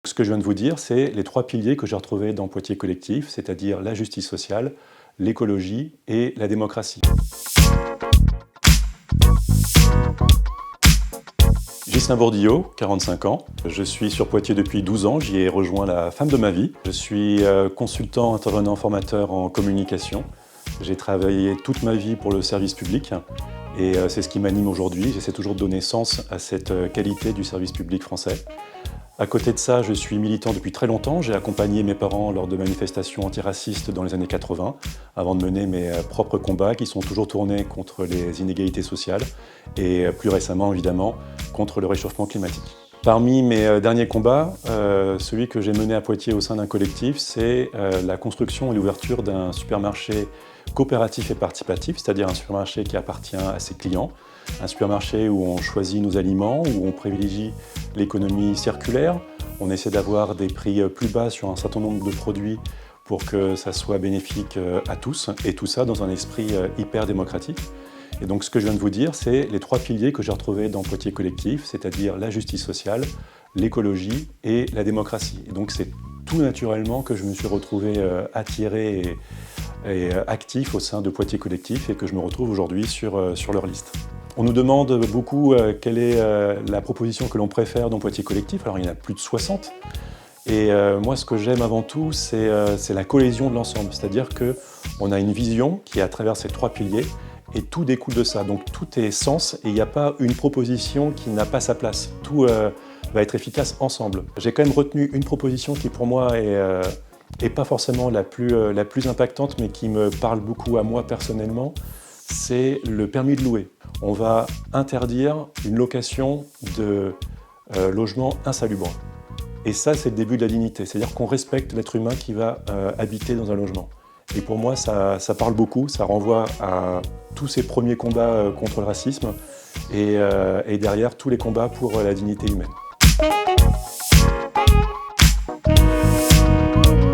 Ce que je viens de vous dire, c'est les 3 piliers que j'ai retrouvés dans Poitiers Collectif, c'est-à-dire la justice sociale, l'écologie et la démocratie. Ghislain Bourdillot, 45 ans. Je suis sur Poitiers depuis 12 ans, j'y ai rejoint la femme de ma vie. Je suis consultant, intervenant, formateur en communication. J'ai travaillé toute ma vie pour le service public et c'est ce qui m'anime aujourd'hui. J'essaie toujours de donner sens à cette qualité du service public français. À côté de ça, je suis militant depuis très longtemps. J'ai accompagné mes parents lors de manifestations antiracistes dans les années 80, avant de mener mes propres combats qui sont toujours tournés contre les inégalités sociales et plus récemment, évidemment, contre le réchauffement climatique. Parmi mes derniers combats, celui que j'ai mené à Poitiers au sein d'un collectif, c'est la construction et l'ouverture d'un supermarché coopératif et participatif, c'est-à-dire un supermarché qui appartient à ses clients, un supermarché où on choisit nos aliments, où on privilégie l'économie circulaire, on essaie d'avoir des prix plus bas sur un certain nombre de produits pour que ça soit bénéfique à tous, et tout ça dans un esprit hyper démocratique. Et donc ce que je viens de vous dire, c'est les 3 piliers que j'ai retrouvés dans Poitiers Collectif, c'est-à-dire la justice sociale, l'écologie et la démocratie. Et donc c'est tout naturellement que je me suis retrouvé attiré et actif au sein de Poitiers Collectif et que je me retrouve aujourd'hui sur leur liste. On nous demande beaucoup quelle est la proposition que l'on préfère dans Poitiers Collectif. Alors il y en a plus de 60. Et moi, ce que j'aime avant tout, c'est la cohésion de l'ensemble. C'est-à-dire qu'on a une vision qui est à travers ces 3 piliers et tout découle de ça. Donc tout est sens et il n'y a pas une proposition qui n'a pas sa place. Tout va être efficace ensemble. J'ai quand même retenu une proposition qui pour moi est pas forcément la plus impactante, mais qui me parle beaucoup à moi personnellement, c'est le permis de louer. On va interdire une location de logements insalubres. Et ça, c'est le début de la dignité. C'est-à-dire qu'on respecte l'être humain qui va habiter dans un logement. Et pour moi, ça parle beaucoup, ça renvoie à tous ces premiers combats contre le racisme et derrière tous les combats pour la dignité humaine.